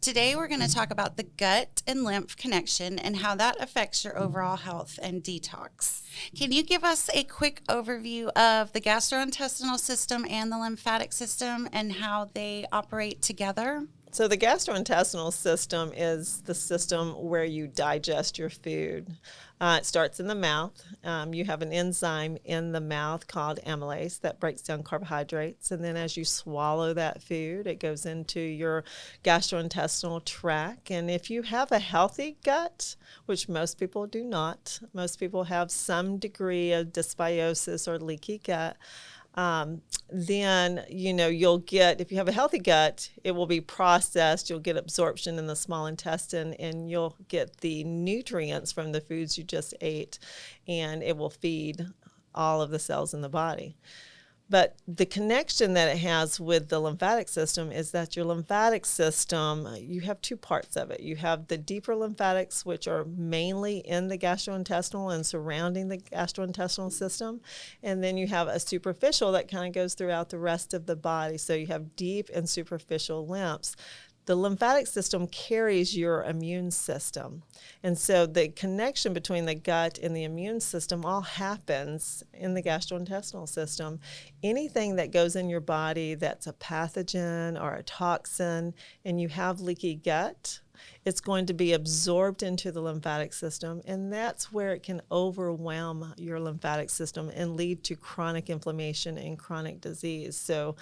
Today we're going to talk about the gut and lymph connection and how that affects your overall health and detox. Can you give us a quick overview of the gastrointestinal system and the lymphatic system and how they operate together? So the gastrointestinal system is the system where you digest your food. It starts in the mouth. You have an enzyme in the mouth called amylase that breaks down carbohydrates. And then as you swallow that food, it goes into your gastrointestinal tract. And if you have a healthy gut, which most people do not, most people have some degree of dysbiosis or leaky gut, then, you'll get, if you have a healthy gut, it will be processed, you'll get absorption in the small intestine, and you'll get the nutrients from the foods you just ate, and it will feed all of the cells in the body. But the connection that it has with the lymphatic system is that your lymphatic system, you have two parts of it. You have the deeper lymphatics, which are mainly in the gastrointestinal and surrounding the gastrointestinal system. And then you have a superficial that kind of goes throughout the rest of the body. So you have deep and superficial lymphs. The lymphatic system carries your immune system. And so the connection between the gut and the immune system all happens in the gastrointestinal system. Anything that goes in your body that's a pathogen or a toxin and you have leaky gut, it's going to be absorbed into the lymphatic system, and that's where it can overwhelm your lymphatic system and lead to chronic inflammation and chronic disease. So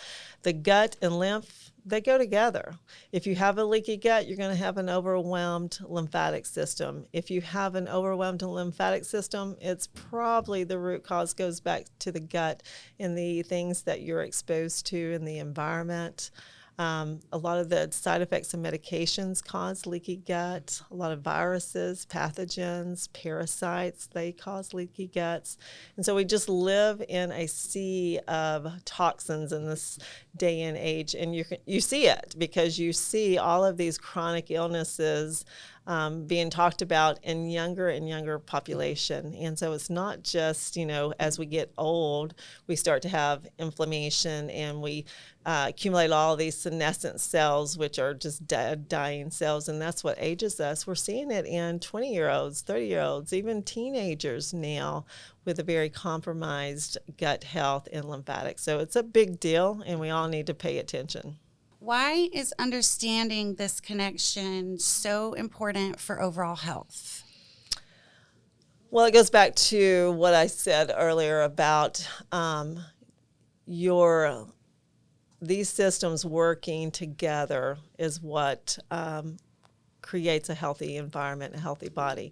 the gut and lymph, they go together. If you have a leaky gut, you're going to have an overwhelmed lymphatic system. If you have an overwhelmed lymphatic system, it's probably the root cause goes back to the gut and the things that you're exposed to in the environment. A lot of the side effects of medications cause leaky gut. A lot of viruses, pathogens, parasites, they cause leaky guts. And so we just live in a sea of toxins in this day and age. And you see it because you see all of these chronic illnesses being talked about in younger and younger population. And so it's not just, as we get old, we start to have inflammation and we accumulate all these senescent cells, which are just dead, dying cells. And that's what ages us. We're seeing it in 20-year-olds, 30-year-olds, even teenagers now with a very compromised gut health and lymphatic. So it's a big deal, and we all need to pay attention. Why is understanding this connection so important for overall health? Well, it goes back to what I said earlier about these systems working together is what creates a healthy environment, a healthy body.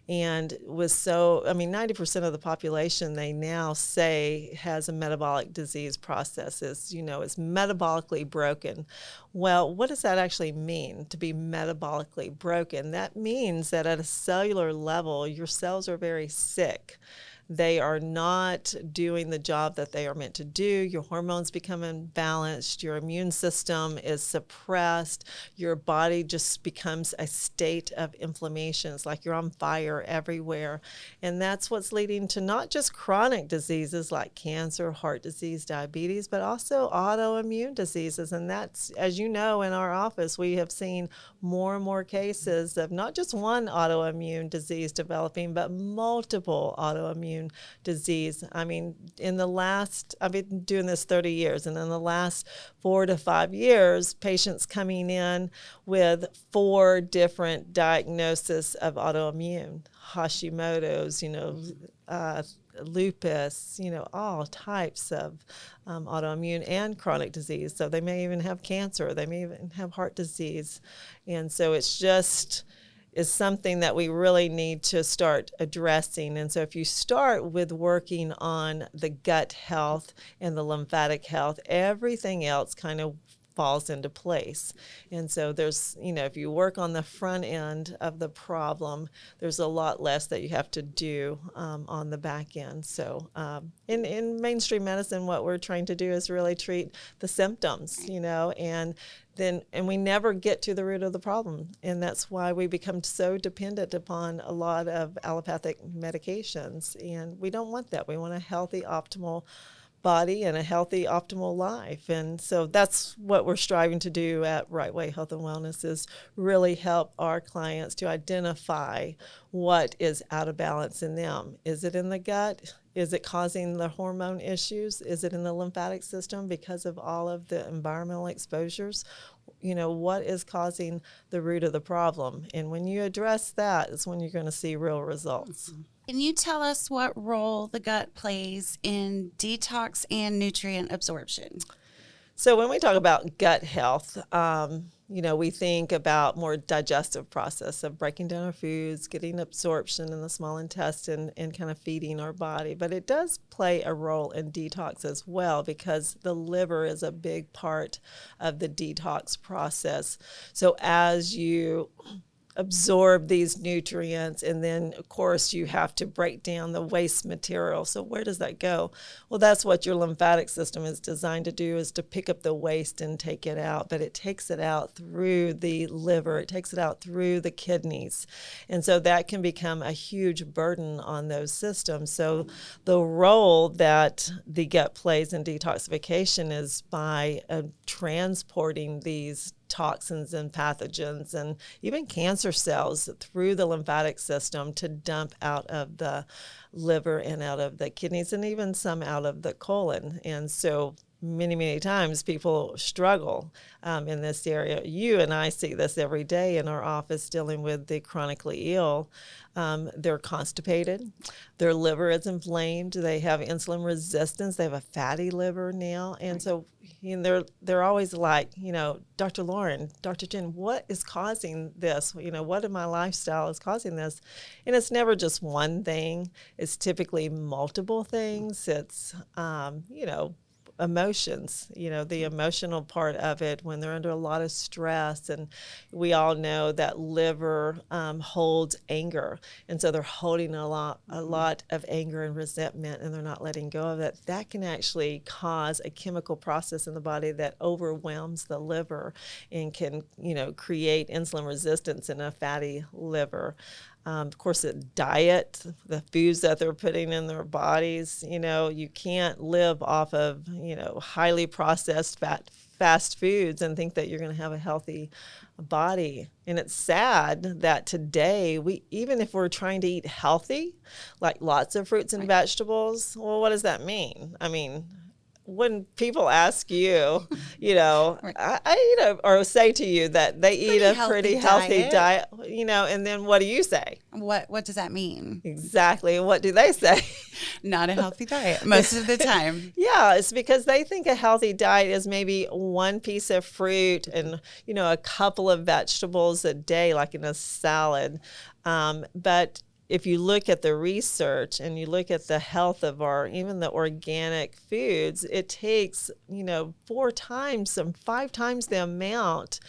And 90% of the population, they now say, has a metabolic disease process, is metabolically broken. Well, what does that actually mean, to be metabolically broken? That means that at a cellular level, your cells are very sick. They are not doing the job that they are meant to do. Your hormones become imbalanced. Your immune system is suppressed. Your body just becomes a state of inflammation. It's like you're on fire everywhere. And that's what's leading to not just chronic diseases like cancer, heart disease, diabetes, but also autoimmune diseases. And that's, as you know, in our office, we have seen more and more cases of not just one autoimmune disease developing, but multiple autoimmune disease. I've been doing this 30 years, and in the last 4 to 5 years, patients coming in with 4 different diagnoses of autoimmune, Hashimoto's, lupus, all types of autoimmune and chronic disease. So they may even have cancer, they may even have heart disease. And so it's just is something that we really need to start addressing. And so if you start with working on the gut health and the lymphatic health, everything else kind of falls into place. And so there's, if you work on the front end of the problem, there's a lot less that you have to do on the back end. So in mainstream medicine, what we're trying to do is really treat the symptoms, and we never get to the root of the problem. And that's why we become so dependent upon a lot of allopathic medications. And we don't want that. We want a healthy, optimal body and a healthy, optimal life. And so that's what we're striving to do at Right Way Health and Wellness, is really help our clients to identify what is out of balance in them. Is it in the gut? Is it causing the hormone issues? Is it in the lymphatic system because of all of the environmental exposures? What is causing the root of the problem? And when you address that, is when you're going to see real results. Can you tell us what role the gut plays in detox and nutrient absorption? So when we talk about gut health, we think about more digestive process of breaking down our foods, getting absorption in the small intestine, and kind of feeding our body. But it does play a role in detox as well, because the liver is a big part of the detox process. So as you absorb these nutrients, and then of course you have to break down the waste material. So where does that go? Well, that's what your lymphatic system is designed to do, is to pick up the waste and take it out. But it takes it out through the liver, it takes it out through the kidneys, and so that can become a huge burden on those systems. So the role that the gut plays in detoxification is by transporting these toxins and pathogens and even cancer cells through the lymphatic system to dump out of the liver and out of the kidneys, and even some out of the colon. And so many times people struggle in this area. You and I see this every day in our office dealing with the chronically ill. They're constipated, their liver is inflamed, they have insulin resistance, they have a fatty liver now. And so they're always like, Dr. Lauren, Dr. Jen, what is causing this? What in my lifestyle is causing this? And it's never just one thing. It's typically multiple things. It's, emotions, the emotional part of it when they're under a lot of stress. And we all know that liver holds anger. And so they're holding a lot of anger and resentment, and they're not letting go of it. That can actually cause a chemical process in the body that overwhelms the liver and can, create insulin resistance in a fatty liver. Of course, the diet, the foods that they're putting in their bodies, you can't live off of, highly processed fast foods and think that you're going to have a healthy body. And it's sad that today, even if we're trying to eat healthy, like lots of fruits and vegetables, well, what does that mean? I mean, when people ask you, I or say to you that they eat a pretty healthy diet, and then what do you say? What does that mean? Exactly. What do they say? Not a healthy diet most of the time. Yeah, it's because they think a healthy diet is maybe one piece of fruit and, a couple of vegetables a day, like in a salad. But if you look at the research and you look at the health of even the organic foods, it takes, 5 times the amount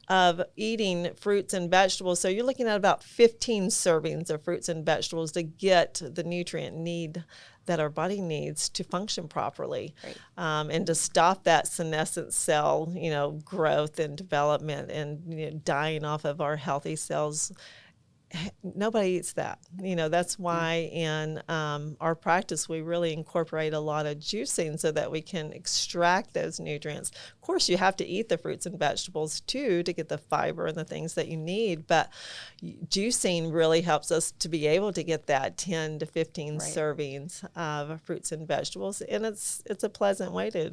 of eating fruits and vegetables. So you're looking at about 15 servings of fruits and vegetables to get the nutrient need that our body needs to function properly, and to stop that senescent cell, growth and development and dying off of our healthy cells. Nobody eats that. That's why in our practice, we really incorporate a lot of juicing so that we can extract those nutrients. Of course, you have to eat the fruits and vegetables too to get the fiber and the things that you need, but juicing really helps us to be able to get that 10 to 15 servings of fruits and vegetables. And it's a pleasant way to,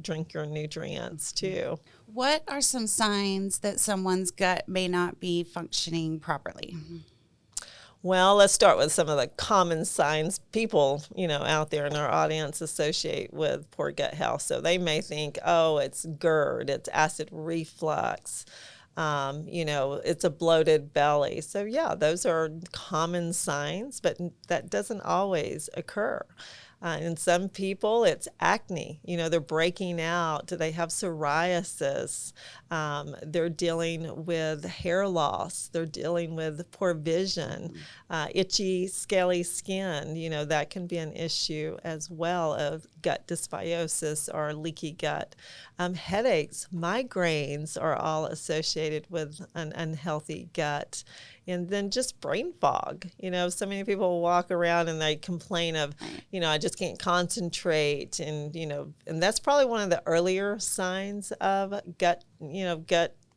drink your nutrients too. What are some signs that someone's gut may not be functioning properly? Well, let's start with some of the common signs people, out there in our audience associate with poor gut health. So they may think, it's GERD, it's acid reflux, it's a bloated belly. So yeah, those are common signs, but that doesn't always occur. In some people, it's acne. They're breaking out. They have psoriasis. They're dealing with hair loss. They're dealing with poor vision, itchy, scaly skin. That can be an issue as well of gut dysbiosis or leaky gut. Headaches, migraines are all associated with an unhealthy gut. And then just brain fog. So many people walk around and they complain of, I just can't concentrate. And that's probably one of the earlier signs of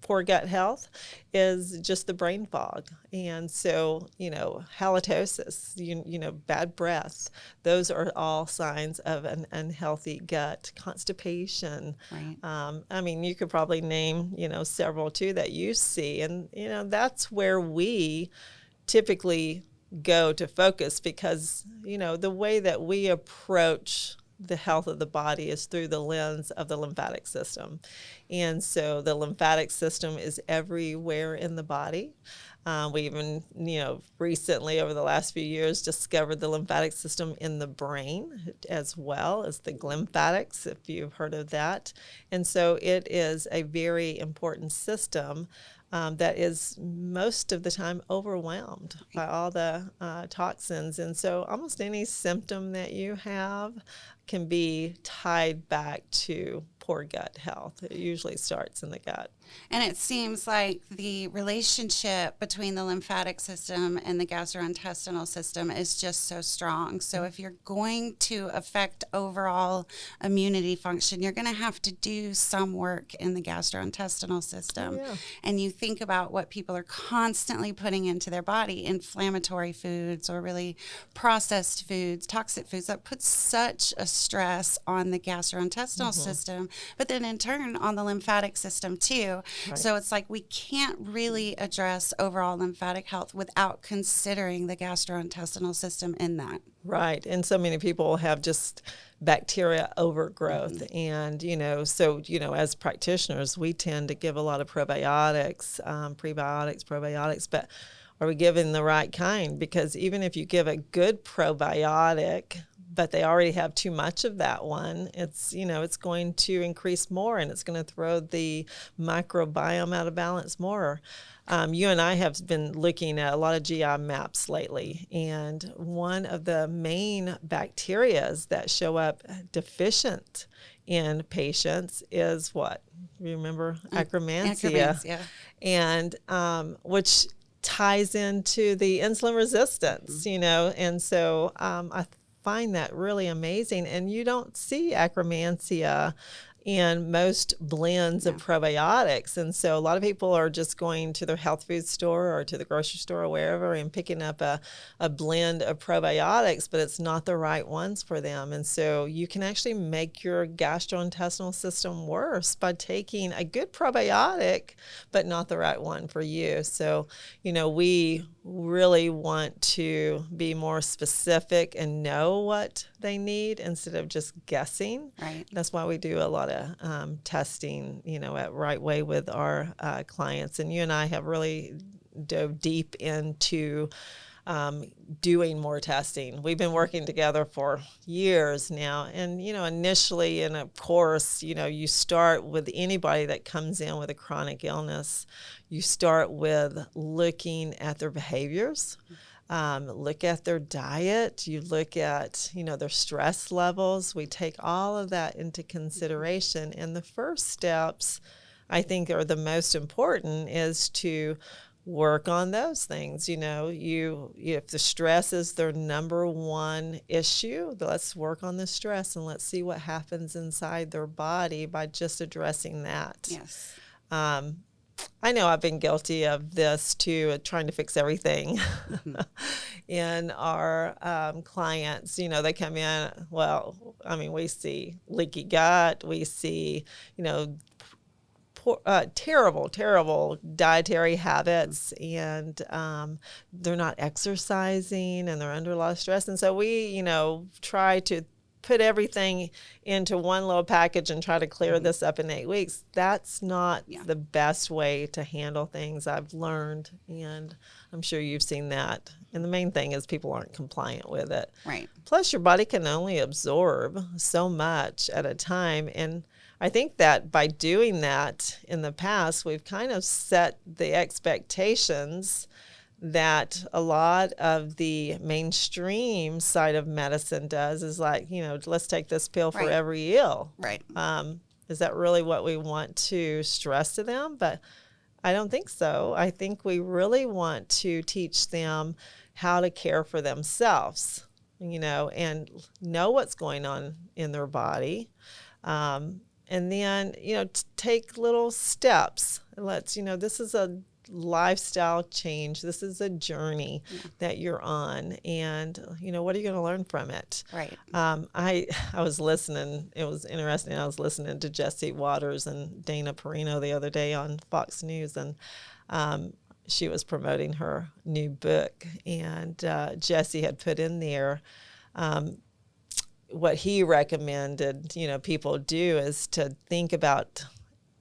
poor gut health is just the brain fog. And so, halitosis, bad breath, those are all signs of an unhealthy gut. Constipation. Right. You could probably name, several too that you see. And, that's where we typically go to focus because, the way that we approach the health of the body is through the lens of the lymphatic system. And so the lymphatic system is everywhere in the body. We even, recently over the last few years discovered the lymphatic system in the brain as well as the glymphatics, if you've heard of that. And so it is a very important system that is most of the time overwhelmed by all the toxins. And so almost any symptom that you have can be tied back to poor gut health. It usually starts in the gut. And it seems like the relationship between the lymphatic system and the gastrointestinal system is just so strong. So if you're going to affect overall immunity function, you're going to have to do some work in the gastrointestinal system. Yeah. And you think about what people are constantly putting into their body, inflammatory foods or really processed foods, toxic foods, that puts such a stress on the gastrointestinal system, but then in turn on the lymphatic system too. Right. So it's like we can't really address overall lymphatic health without considering the gastrointestinal system in that. Right. And so many people have just bacteria overgrowth. And, as practitioners, we tend to give a lot of probiotics, prebiotics, probiotics, but are we giving the right kind? Because even if you give a good probiotic, but they already have too much of that one, it's going to increase more and it's going to throw the microbiome out of balance more. You and I have been looking at a lot of GI maps lately, and one of the main bacterias that show up deficient in patients is what? Remember? Akkermansia. And which ties into the insulin resistance, and so I find that really amazing. And you don't see Akkermansia in most blends of probiotics. And so a lot of people are just going to their health food store or to the grocery store or wherever and picking up a blend of probiotics, but it's not the right ones for them. And so you can actually make your gastrointestinal system worse by taking a good probiotic, but not the right one for you. So, we really want to be more specific and know what they need instead of just guessing. Right. That's why we do a lot of testing, at Right Way with our clients. And you and I have really dove deep into doing more testing. We've been working together for years now. And, initially, and of course, you start with anybody that comes in with a chronic illness, you start with looking at their behaviors. Look at their diet, you look at, their stress levels. We take all of that into consideration. And the first steps, I think, are the most important is to work on those things. If the stress is their number one issue, let's work on the stress and let's see what happens inside their body by just addressing that. Yes. I know I've been guilty of this too, trying to fix everything in our clients. They come in, we see leaky gut, we see, terrible dietary habits, and they're not exercising and they're under a lot of stress. And so we, try to put everything into one little package and try to clear this up in 8 weeks. That's not the best way to handle things, I've learned, and I'm sure you've seen that. And the main thing is people aren't compliant with it. Right. Plus, your body can only absorb so much at a time. And I think that by doing that in the past, we've kind of set the expectations that a lot of the mainstream side of medicine does is like, let's take this pill for every ill. Right. Is that really what we want to stress to them? But I don't think so. I think we really want to teach them how to care for themselves, and know what's going on in their body. And then, take little steps. This is a lifestyle change. This is a journey that you're on. And, what are you going to learn from it? Right. I was listening. It was interesting. I was listening to Jesse Waters and Dana Perino the other day on Fox News. And she was promoting her new book. And Jesse had put in there what he recommended, people do is to think about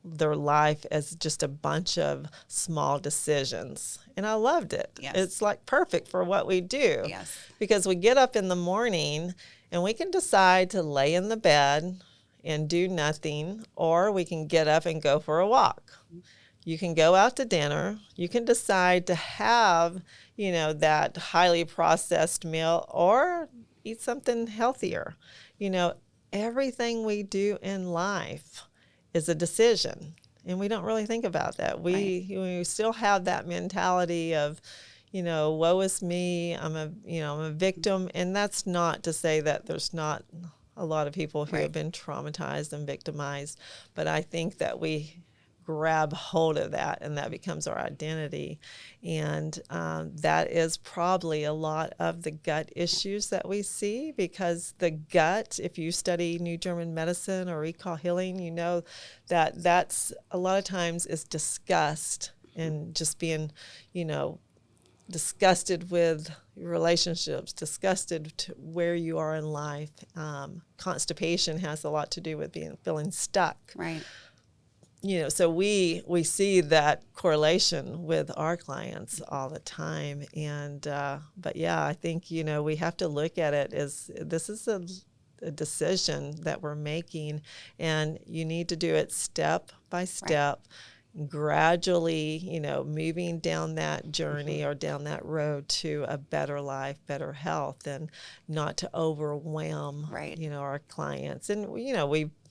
their life as just a bunch of small decisions. And I loved it. Yes. It's like perfect for what we do. Yes. Because we get up in the morning and we can decide to lay in the bed and do nothing, or we can get up and go for a walk. You can go out to dinner. You can decide to have, that highly processed meal, or eat something healthier. Everything we do in life is a decision, and we don't really think about that. We still have that mentality of, woe is me. I'm a victim, and that's not to say that there's not a lot of people who have been traumatized and victimized, but I think that we grab hold of that, and that becomes our identity. And that is probably a lot of the gut issues that we see, because the gut, if you study New German medicine or recall healing, you know that that's a lot of times is disgust and just being, disgusted with your relationships, disgusted to where you are in life. Constipation has a lot to do with feeling stuck. Right. So we see that correlation with our clients all the time. And, but yeah, I think, we have to look at it as this is a decision that we're making, and you need to do it step by step, gradually, moving down that journey or down that road to a better life, better health, and not to overwhelm, our clients. And,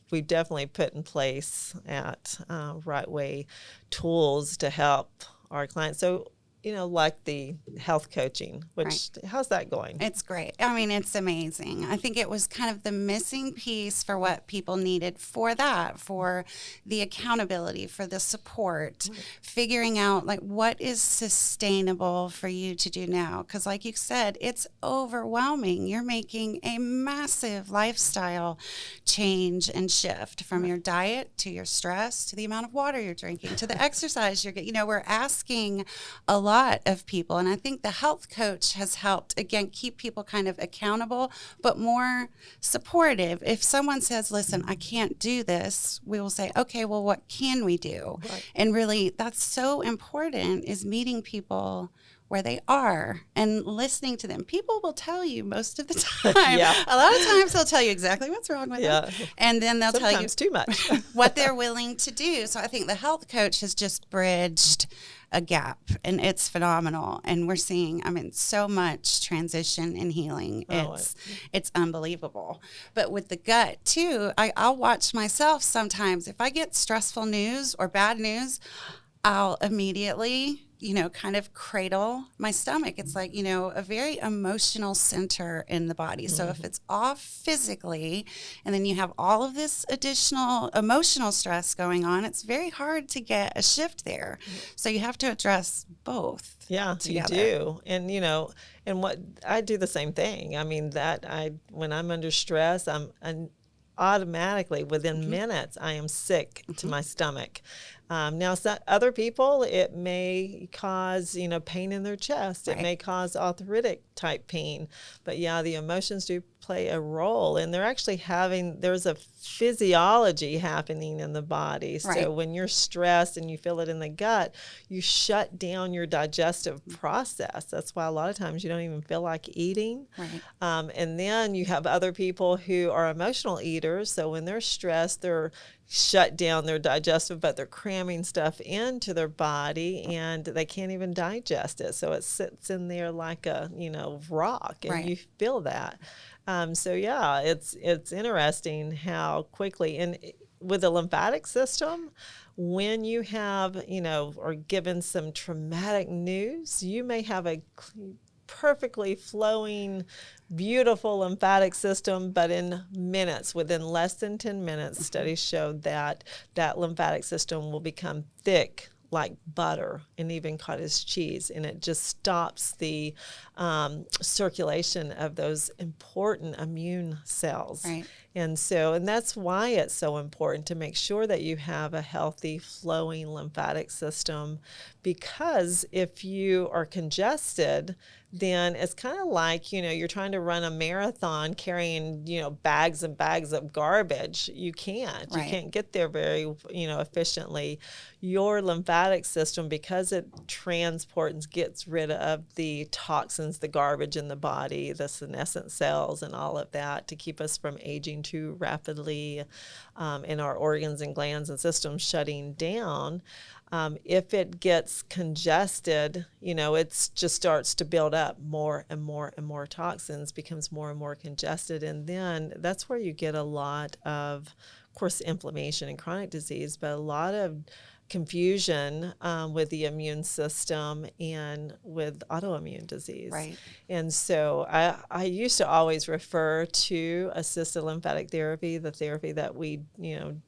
we've definitely put in place at Right Way tools to help our clients. So, like the health coaching, which how's that going? It's great. I mean, it's amazing. I think it was kind of the missing piece for what people needed for that, for the accountability, for the support, figuring out like what is sustainable for you to do now. Because like you said, it's overwhelming. You're making a massive lifestyle change and shift from your diet to your stress to the amount of water you're drinking to the exercise you're getting. We're asking a lot of people, and I think the health coach has helped again keep people kind of accountable but more supportive. If someone says, listen, I can't do this, we will say, okay, well, what can we do? And really that's so important, is meeting people where they are and listening to them. People will tell you most of the time. A lot of times they'll tell you exactly what's wrong with them. And then they'll tell you too much what they're willing to do. So I think the health coach has just bridged a gap, and it's phenomenal. And we're seeing, so much transition and healing. It's unbelievable. But with the gut too, I'll watch myself sometimes. If I get stressful news or bad news, I'll immediately, kind of cradle my stomach. It's like, a very emotional center in the body. So if it's off physically, and then you have all of this additional emotional stress going on, it's very hard to get a shift there. So you have to address both. Yeah, together. You do. And, and what I do the same thing. When I'm under stress, I'm automatically within minutes, I am sick to my stomach. Now, other people, it may cause, pain in their chest. It may cause arthritic type pain. But yeah, the emotions do play a role, and there's a physiology happening in the body. So when you're stressed and you feel it in the gut, you shut down your digestive process. That's why a lot of times you don't even feel like eating. And then you have other people who are emotional eaters. So when they're stressed, they're shut down their digestive, but they're cramming stuff into their body and they can't even digest it. So it sits in there like a, rock, and you feel that. So yeah, it's interesting how quickly, and with the lymphatic system, when you have, or given some traumatic news, you may have a perfectly flowing, beautiful lymphatic system, but in minutes, within less than 10 minutes, studies show that that lymphatic system will become thick like butter and even cottage cheese, and it just stops the circulation of those important immune cells. Right. And that's why it's so important to make sure that you have a healthy flowing lymphatic system, because if you are congested, then it's kind of like, you're trying to run a marathon carrying, bags and bags of garbage. You can't. Right. You can't get there very, efficiently. Your lymphatic system, because it transports, gets rid of the toxins, the garbage in the body, the senescent cells and all of that, to keep us from aging too rapidly, and our organs and glands and systems shutting down. If it gets congested, it just starts to build up more and more and more toxins, becomes more and more congested. And then that's where you get a lot of course, inflammation and chronic disease, but a lot of confusion with the immune system and with autoimmune disease. Right. And so I used to always refer to assisted lymphatic therapy, the therapy that we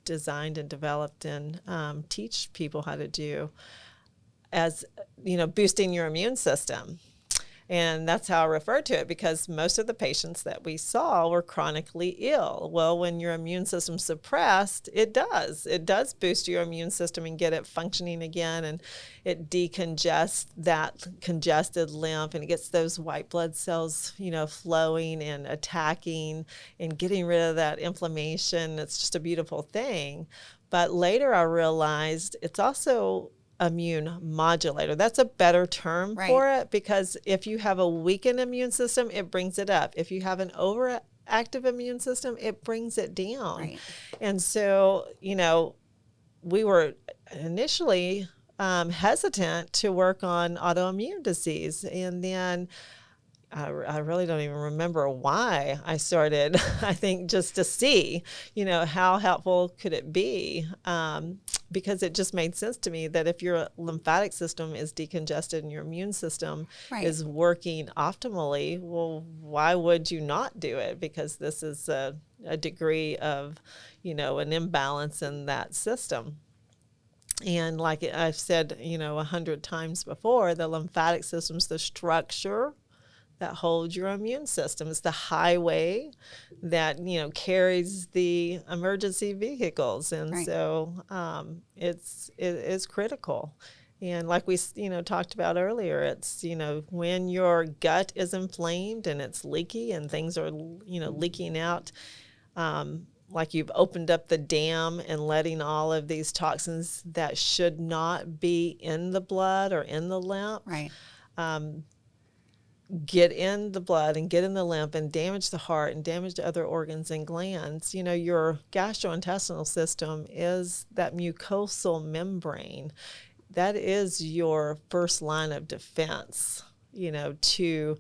designed and developed and teach people how to do, as boosting your immune system. And that's how I refer to it, because most of the patients that we saw were chronically ill. Well, when your immune system's suppressed, it does boost your immune system and get it functioning again, and it decongests that congested lymph, and it gets those white blood cells, flowing and attacking and getting rid of that inflammation. It's just a beautiful thing. But later I realized it's also immune modulator. That's a better term for it, because if you have a weakened immune system, it brings it up. If you have an overactive immune system, it brings it down. Right. And so, we were initially hesitant to work on autoimmune disease. And then I really don't even remember why I started, I think just to see, how helpful could it be? Because it just made sense to me that if your lymphatic system is decongested and your immune system is working optimally, well, why would you not do it? Because this is a degree of, an imbalance in that system. And like I've said, 100 times before, the lymphatic system's the structure that holds your immune system. It's the highway that, carries the emergency vehicles. And so it is critical. And like we, talked about earlier, it's, when your gut is inflamed and it's leaky and things are, leaking out, like you've opened up the dam and letting all of these toxins that should not be in the blood or in the lymph, get in the blood and get in the lymph and damage the heart and damage the other organs and glands. Your gastrointestinal system is that mucosal membrane. That is your first line of defense, to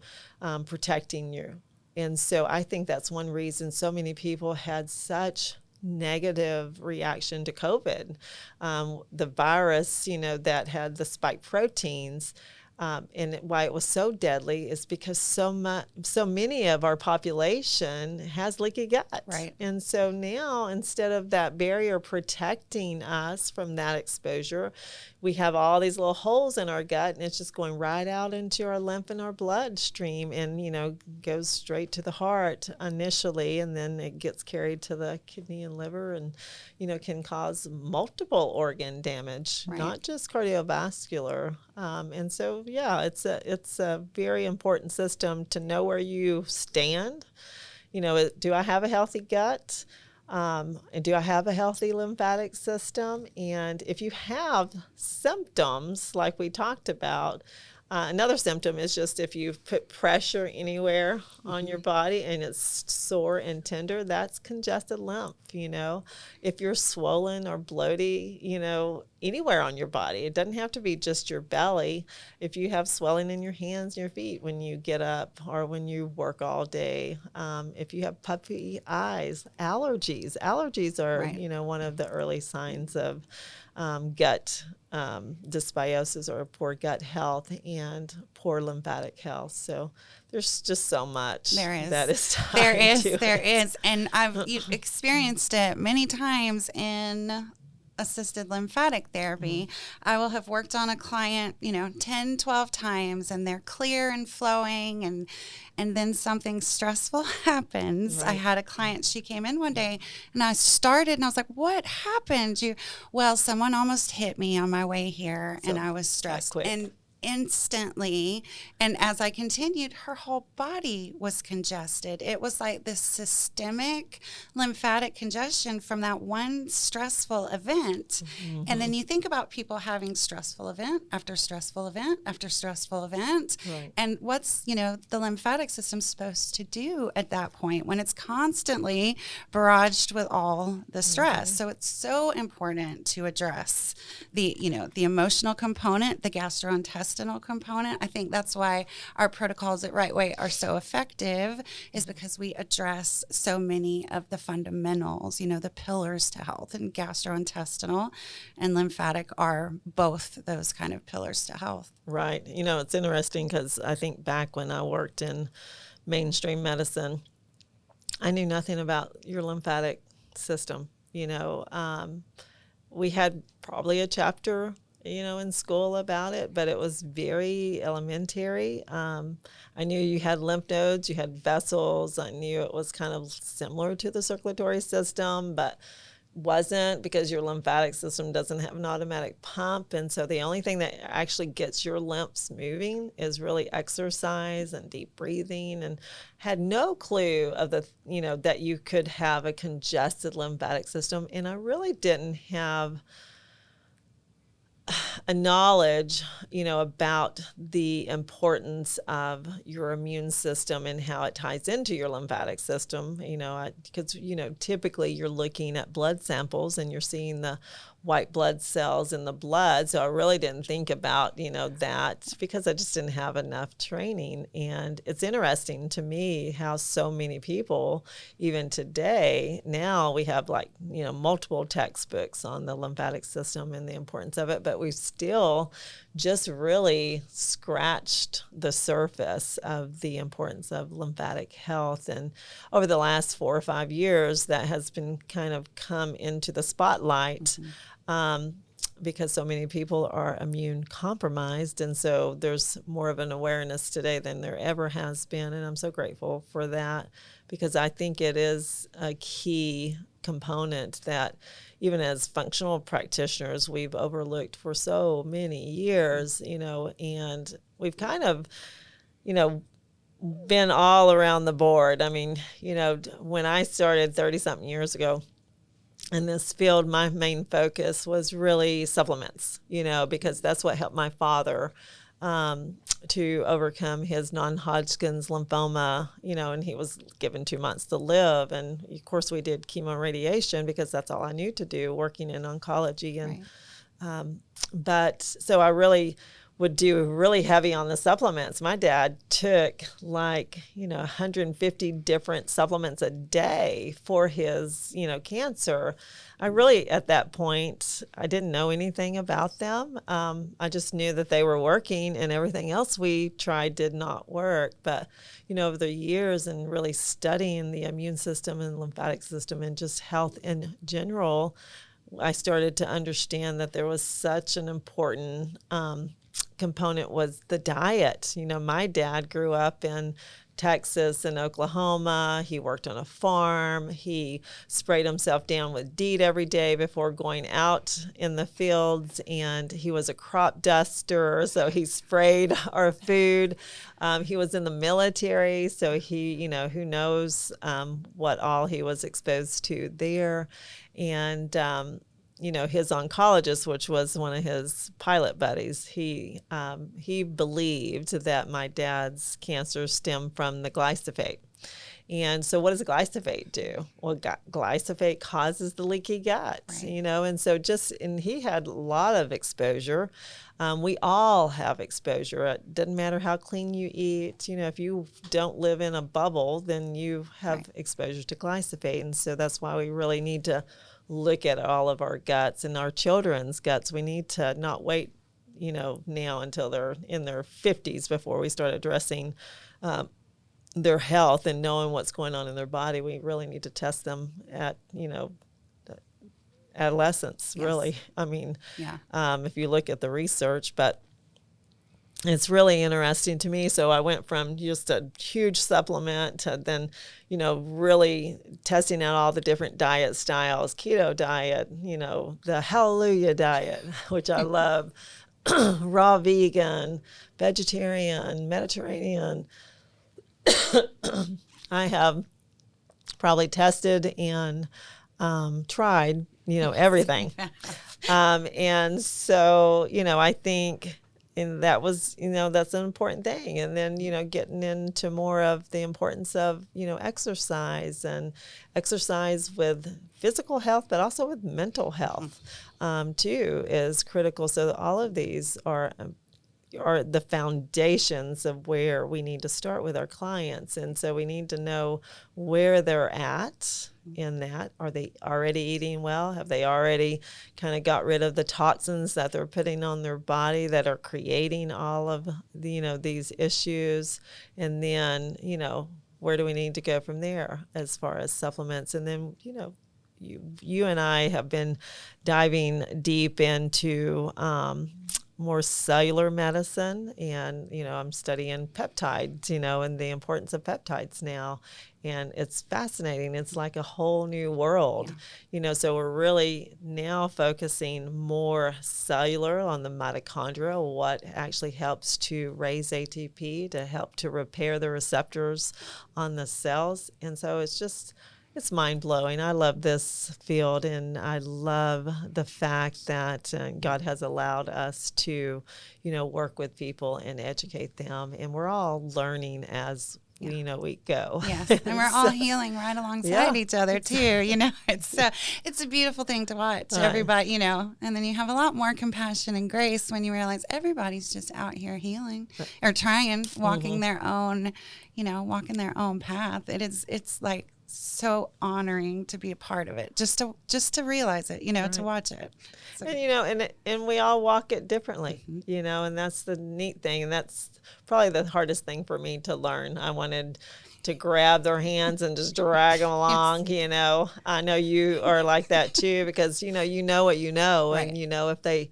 protecting you. And so I think that's one reason so many people had such negative reaction to COVID. The virus, that had the spike proteins, and why it was so deadly is because so many of our population has leaky gut. Right. And so now, instead of that barrier protecting us from that exposure, we have all these little holes in our gut, and it's just going right out into our lymph and our bloodstream, and goes straight to the heart initially, and then it gets carried to the kidney and liver, and can cause multiple organ damage, not just cardiovascular. And so it's a very important system to know where you stand. Do I have a healthy gut? And do I have a healthy lymphatic system? And if you have symptoms like we talked about, Another symptom is just if you've put pressure anywhere on your body and it's sore and tender, that's congested lymph, If you're swollen or bloated, anywhere on your body, it doesn't have to be just your belly. If you have swelling in your hands and your feet when you get up or when you work all day, if you have puffy eyes, allergies are, Right. one of the early signs of gut dysbiosis or poor gut health and poor lymphatic health. So there's just so much that is tied to There it. is. And I've experienced it many times in assisted lymphatic therapy. I will have worked on a client, 10, 12 times, and they're clear and flowing, and then something stressful happens. I Right. had a client, she came in one day and I started and I was like, "What happened?" Well, someone almost hit me on my way here and So I was that stressed. quick. And instantly, and as I continued, her whole body was congested. It was like this systemic lymphatic congestion from that one stressful event. And then you think about people having stressful event after stressful event after stressful event. Right. And what's, the lymphatic system supposed to do at that point when it's constantly barraged with all the stress? So it's so important to address the emotional component, the gastrointestinal component. I think that's why our protocols at Right Way are so effective, is because we address so many of the fundamentals, the pillars to health, and gastrointestinal and lymphatic are both those kind of pillars to health. Right. It's interesting because I think back when I worked in mainstream medicine, I knew nothing about your lymphatic system. We had probably a chapter, in school about it, but it was very elementary. I knew you had lymph nodes, you had vessels. I knew it was kind of similar to the circulatory system, but wasn't, because your lymphatic system doesn't have an automatic pump. And so the only thing that actually gets your lymphs moving is really exercise and deep breathing, and had no clue of that you could have a congested lymphatic system. And I really didn't have a knowledge, about the importance of your immune system and how it ties into your lymphatic system, because, typically you're looking at blood samples and you're seeing the white blood cells in the blood. So I really didn't think about, that, because I just didn't have enough training. And it's interesting to me how so many people, even today, now we have multiple textbooks on the lymphatic system and the importance of it, but we've still just really scratched the surface of the importance of lymphatic health. And over the last 4 or 5 years, that has been kind of come into the spotlight. Because so many people are immune compromised. And so there's more of an awareness today than there ever has been. And I'm so grateful for that, because I think it is a key component that even as functional practitioners, we've overlooked for so many years, and we've kind of, been all around the board. I mean, when I started 30 something years ago, in this field, my main focus was really supplements, because that's what helped my father to overcome his non-Hodgkin's lymphoma, and he was given 2 months to live. And of course we did chemo radiation because that's all I knew to do working in oncology. And, Right. but so I really would do really heavy on the supplements. My dad took 150 different supplements a day for his, cancer. I really, at that point, I didn't know anything about them. I just knew that they were working, and everything else we tried did not work. But, over the years and really studying the immune system and lymphatic system and just health in general, I started to understand that there was such an important component was the diet. My dad grew up in Texas and Oklahoma. He worked on a farm. He sprayed himself down with DEET every day before going out in the fields, and he was a crop duster, so he sprayed our food. He was in the military, so he, who knows what all he was exposed to there. And his oncologist, which was one of his pilot buddies, he believed that my dad's cancer stemmed from the glyphosate. And so what does glyphosate do? Well, glyphosate causes the leaky gut, right. And so and he had a lot of exposure. We all have exposure. It doesn't matter how clean you eat. If you don't live in a bubble, then you have right. exposure to glyphosate. And so that's why we really need to look at all of our guts and our children's guts. We need to not wait, now until they're in their 50s before we start addressing their health and knowing what's going on in their body. We really need to test them at, adolescence, yes. really. I mean, yeah. If you look at the research, but it's really interesting to me. So I went from just a huge supplement to then, really testing out all the different diet styles, keto diet, the hallelujah diet, which I love, raw vegan, vegetarian, Mediterranean. I have probably tested and tried, everything. And so, I think, and that was, that's an important thing. And then, getting into more of the importance of, exercise with physical health, but also with mental health, too, is critical. So all of these are the foundations of where we need to start with our clients. And so we need to know where they're at in that. Are they already eating well? Have they already kind of got rid of the toxins that they're putting on their body that are creating all of these issues? And then, where do we need to go from there as far as supplements? And then, you and I have been diving deep into more cellular medicine, and I'm studying peptides, and the importance of peptides now, and it's fascinating. It's like a whole new world, so we're really now focusing more cellular on the mitochondria, what actually helps to raise ATP to help to repair the receptors on the cells. And so it's mind-blowing. I love this field, and I love the fact that God has allowed us to, work with people and educate them, and we're all learning as we go. Yes, and we're all healing right alongside each other too. It's a beautiful thing to watch. Everybody, and then you have a lot more compassion and grace when you realize everybody's just out here healing or trying, walking their own, walking their own path. It's like so honoring to be a part of it, just to realize it, to watch it. So. And we all walk it differently, and that's the neat thing. And that's probably the hardest thing for me to learn. I wanted to grab their hands and just drag them along, yes. I know you are like that too, because, you know what you know, right. And, if they,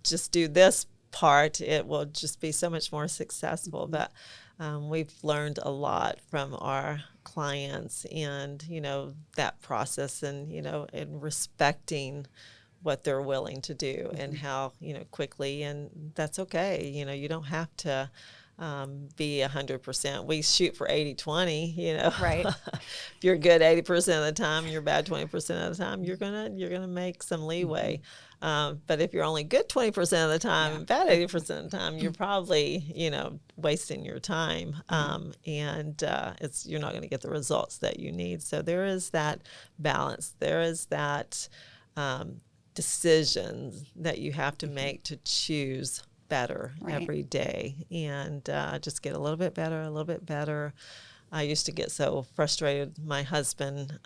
just do this part, it will just be so much more successful. But we've learned a lot from our clients and, that process and, and respecting what they're willing to do and how, quickly, and that's okay. You don't have to be 100%. We shoot for 80-20, Right. If you're good 80% of the time, you're bad 20% of the time, you're gonna make some leeway. But if you're only good 20% of the time and bad 80% of the time, you're probably, wasting your time. And you're not going to get the results that you need. So there is that balance. There is that decision that you have to make to choose better every day and just get a little bit better. I used to get so frustrated. My husband,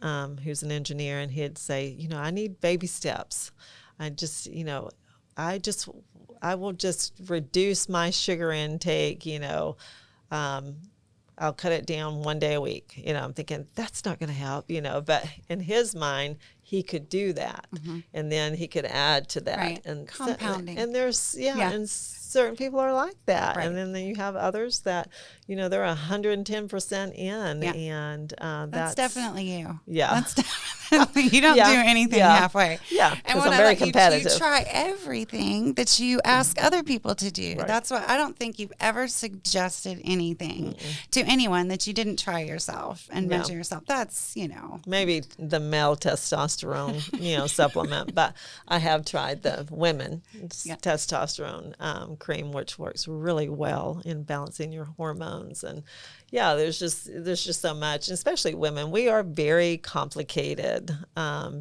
who's an engineer, and he'd say, I need baby steps. I will just reduce my sugar intake, I'll cut it down one day a week. I'm thinking that's not going to help, but in his mind, he could do that. Mm-hmm. And then he could add to that. Right. And compounding. And there's, and certain people are like that. Right. And then you have others that, they're 110% in. Yeah. And that's definitely you. Yeah. You don't Yeah, do anything yeah. halfway. Yeah, And 'cause when I'm I very let competitive. you try everything that you ask other people to do. Right. That's what I don't think you've ever suggested anything to anyone that you didn't try yourself and Yeah. measure yourself. That's, you know. Maybe the male testosterone, supplement, but I have tried the women Yeah. testosterone cream, which works really well in balancing your hormones. And yeah, there's just so much, especially women. We are very complicated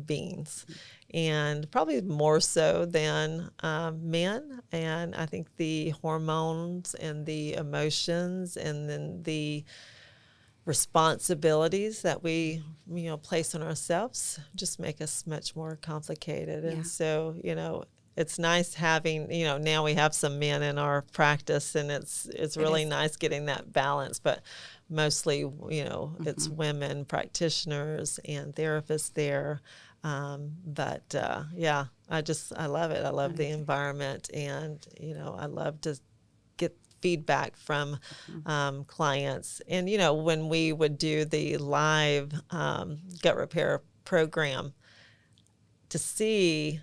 beings, and probably more so than men. And I think the hormones and the emotions, and then the responsibilities that we place on ourselves just make us much more complicated. And so it's nice having now we have some men in our practice, and it's really nice getting that balance. But mostly it's women practitioners and therapists there. But I love it. I love the environment, and I love to get feedback from clients. And when we would do the live gut repair program, to see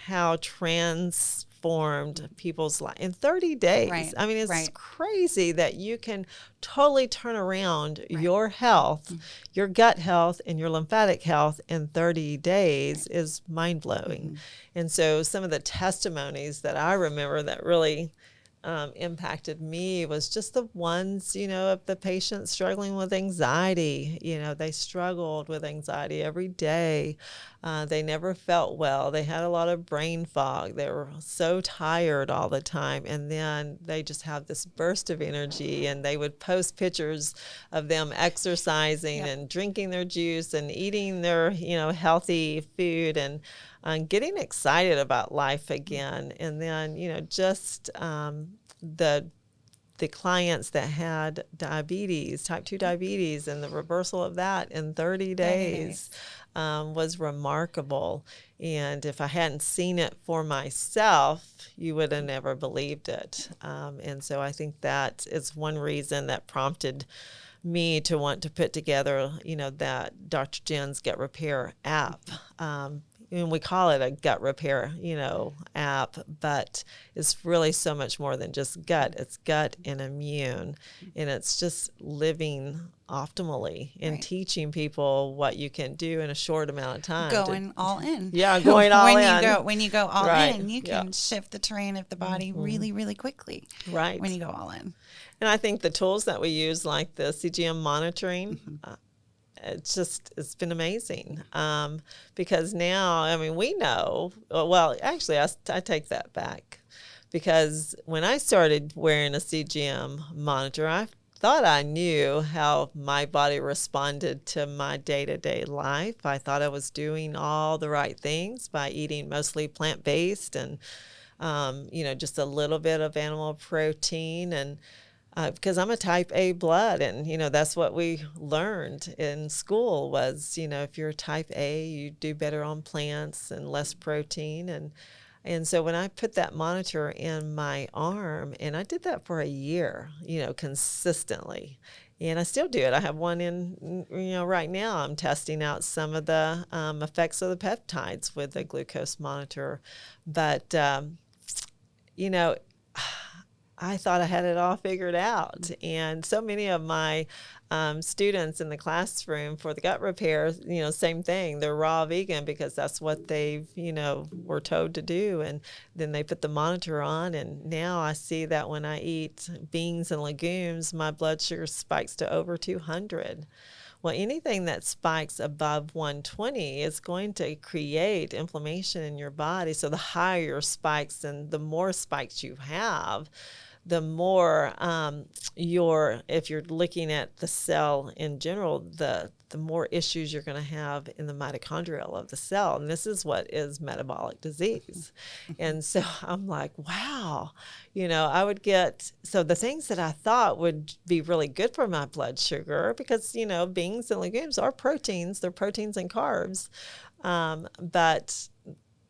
how transformed people's life in 30 days. Right, I mean, it's right. crazy that you can totally turn around your health, your gut health, and your lymphatic health in 30 days is mind-blowing. And so some of the testimonies that I remember that really impacted me was just the ones, of the patients struggling with anxiety. They struggled with anxiety every day. They never felt well. They had a lot of brain fog. They were so tired all the time. And then they just have this burst of energy, and they would post pictures of them exercising and drinking their juice and eating their, healthy food, and getting excited about life again. And then, just the clients that had diabetes, type 2 diabetes, and the reversal of that in 30 days was remarkable. And if I hadn't seen it for myself, you would have never believed it. And so I think that is one reason that prompted me to want to put together, that Dr. Jen's Gut Repair app. And we call it a gut repair, app, but it's really so much more than just gut. It's gut and immune, and it's just living optimally and teaching people what you can do in a short amount of time. Going all in. Yeah, going all in. When you go all Right. in, you can shift the terrain of the body really, really quickly. Right. When you go all in. And I think the tools that we use, like the CGM monitoring, it's been amazing, because now, we know, well, actually, I take that back, because when I started wearing a CGM monitor, I thought I knew how my body responded to my day-to-day life. I thought I was doing all the right things by eating mostly plant-based and, just a little bit of animal protein, and because I'm a type A blood, and, that's what we learned in school was, if you're type A, you do better on plants and less protein. And so when I put that monitor in my arm, and I did that for a year, consistently, and I still do it. I have one in, right now. I'm testing out some of the effects of the peptides with the glucose monitor. But, I thought I had it all figured out. And so many of my students in the classroom for the gut repair, same thing. They're raw vegan because that's what they've, were told to do. And then they put the monitor on. And now I see that when I eat beans and legumes, my blood sugar spikes to over 200. Well, anything that spikes above 120 is going to create inflammation in your body. So the higher your spikes and the more spikes you have, the more if you're looking at the cell in general, the more issues you're going to have in the mitochondrial of the cell. And this is what is metabolic disease. And so I'm like, wow, I would so the things that I thought would be really good for my blood sugar, because, beans and legumes are proteins, they're proteins and carbs. But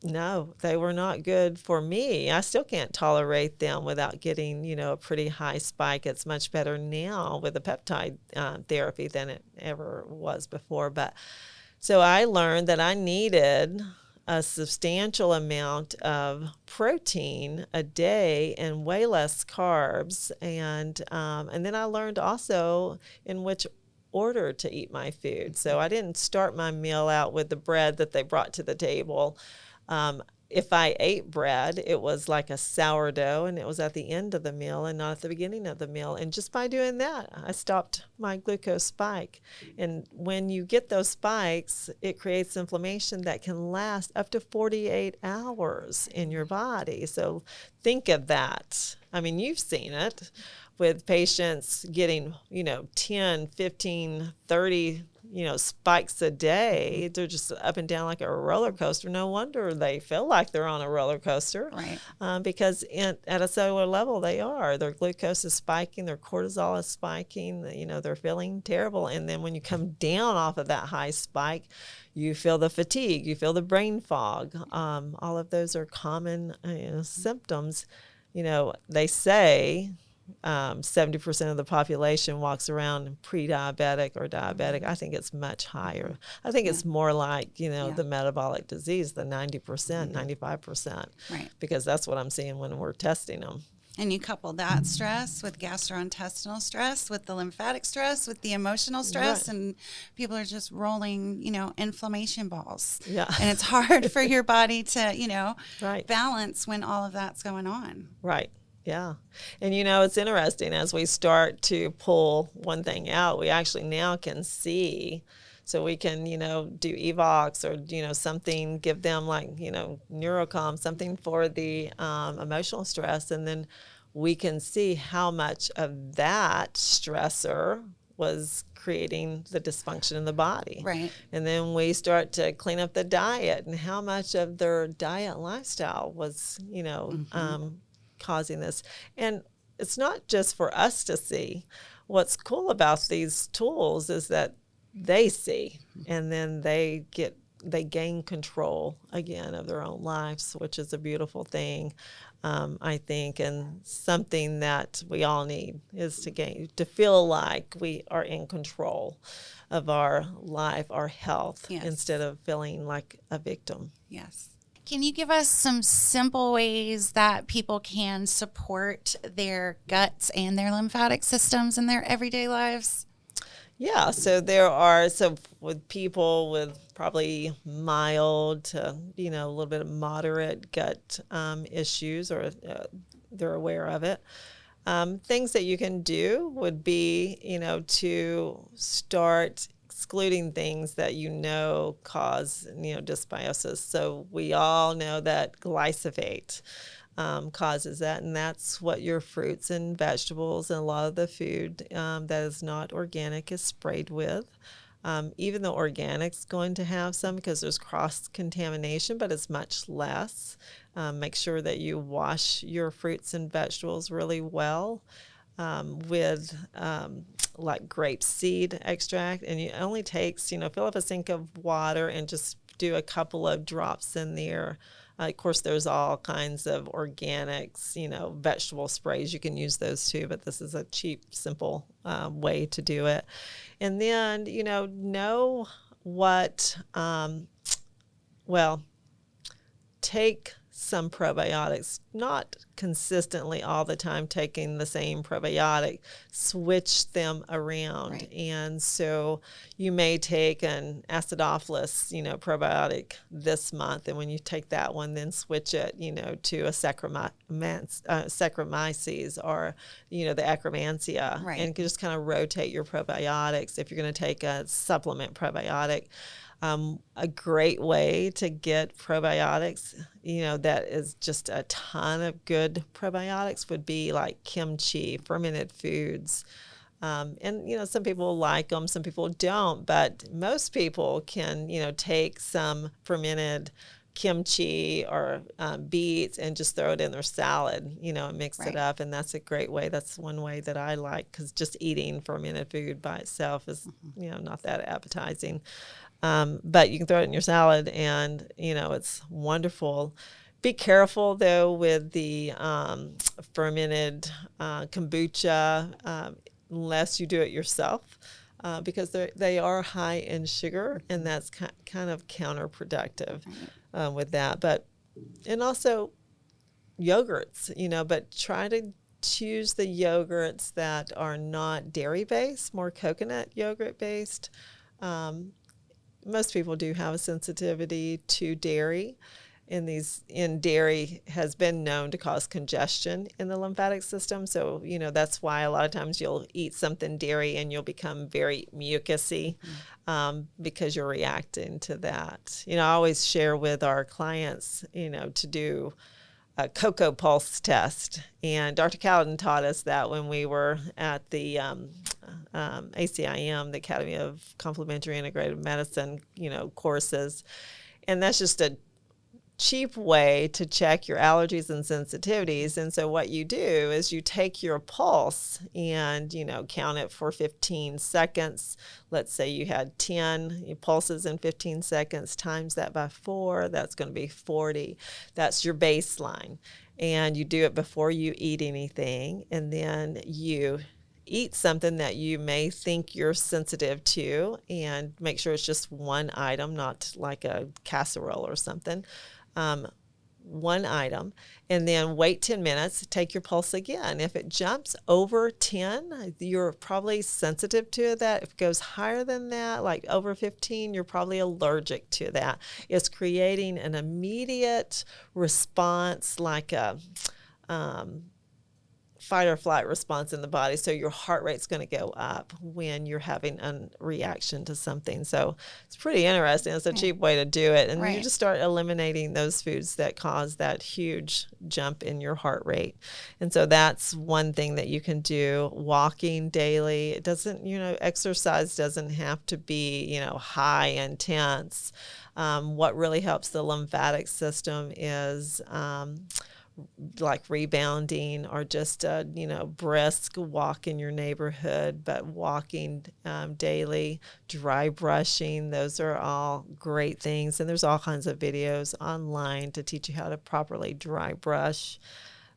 no, they were not good for me. I still can't tolerate them without getting, a pretty high spike. It's much better now with the peptide therapy than it ever was before. But So I learned that I needed a substantial amount of protein a day and way less carbs. And then I learned also in which order to eat my food. So I didn't start my meal out with the bread that they brought to the table. If I ate bread, it was like a sourdough, and it was at the end of the meal and not at the beginning of the meal. And just by doing that, I stopped my glucose spike. And when you get those spikes, it creates inflammation that can last up to 48 hours in your body. So think of that. I mean, you've seen it with patients getting, 10, 15, 30 spikes a day. They're just up and down like a roller coaster. No wonder they feel like they're on a roller coaster, right? Because at a cellular level, they are. Their glucose is spiking, their cortisol is spiking. They're feeling terrible. And then when you come down off of that high spike, you feel the fatigue, you feel the brain fog. All of those are common symptoms. They say 70% of the population walks around pre-diabetic or diabetic. I think it's much higher. I think it's more like, the metabolic disease, the 90%, 95%, right? Because that's what I'm seeing when we're testing them. And you couple that stress with gastrointestinal stress, with the lymphatic stress, with the emotional stress, right. And people are just rolling, inflammation balls. Yeah. And it's hard for your body to, right. balance when all of that's going on. Right. Yeah. And, it's interesting as we start to pull one thing out, we actually now can see. So we can, do EVOX or, something, give them like, Neurocom, something for the emotional stress. And then we can see how much of that stressor was creating the dysfunction in the body. Right. And then we start to clean up the diet and how much of their diet and lifestyle was, causing this. And it's not just for us to see. What's cool about these tools is that they see, and then they gain control again of their own lives, which is a beautiful thing, I think, and something that we all need is to feel like we are in control of our life, our health, yes. instead of feeling like a victim. Yes. Can you give us some simple ways that people can support their guts and their lymphatic systems in their everyday lives? Yeah, so with people with probably mild to, a little bit of moderate gut issues, or they're aware of it, things that you can do would be, to start excluding things that cause dysbiosis. So we all know that glyphosate causes that, and that's what your fruits and vegetables and a lot of the food that is not organic is sprayed with. Even though organic's going to have some because there's cross-contamination, but it's much less. Make sure that you wash your fruits and vegetables really well with like grape seed extract, and it only takes, fill up a sink of water and just do a couple of drops in there. Of course, there's all kinds of organics, vegetable sprays. You can use those too, but this is a cheap, simple way to do it. And then, know what, take some probiotics, not consistently all the time taking the same probiotic, switch them around. Right. And so you may take an acidophilus, probiotic this month, and when you take that one, then switch it, to a Saccharomyces or, the Akkermansia, right. and just kind of rotate your probiotics if you're going to take a supplement probiotic. A great way to get probiotics, that is just a ton of good probiotics would be like kimchi, fermented foods. And, some people like them, some people don't, but most people can, take some fermented kimchi or beets and just throw it in their salad, and mix right. it up. And that's a great way. That's one way that I like, because just eating fermented food by itself is, not that appetizing. But you can throw it in your salad and, it's wonderful. Be careful, though, with the fermented kombucha, unless you do it yourself. because they are high in sugar, and that's kind of counterproductive with that. But and also yogurts, but try to choose the yogurts that are not dairy based, more coconut yogurt based. Most people do have a sensitivity to dairy, and dairy has been known to cause congestion in the lymphatic system. So, that's why a lot of times you'll eat something dairy and you'll become very mucusy because you're reacting to that. I always share with our clients, to do a cocoa pulse test. And Dr. Cowden taught us that when we were at the ACIM, the Academy of Complementary Integrative Medicine, courses. And that's just a cheap way to check your allergies and sensitivities. And so what you do is you take your pulse and, count it for 15 seconds. Let's say you had 10 pulses in 15 seconds, times that by 4, that's going to be 40. That's your baseline. And you do it before you eat anything. And then you eat something that you may think you're sensitive to, and make sure it's just one item, not like a casserole or something. One item, and then wait 10 minutes, take your pulse again. If it jumps over 10, you're probably sensitive to that. If it goes higher than that, like over 15, you're probably allergic to that. It's creating an immediate response, like a fight or flight response in the body. So your heart rate's going to go up when you're having a reaction to something. So it's pretty interesting. It's a cheap way to do it. And you just start eliminating those foods that cause that huge jump in your heart rate. And so that's one thing that you can do. Walking daily. It doesn't, exercise doesn't have to be, high intense. What really helps the lymphatic system is like rebounding, or just a brisk walk in your neighborhood, but walking daily, dry brushing. Those are all great things, and there's all kinds of videos online to teach you how to properly dry brush.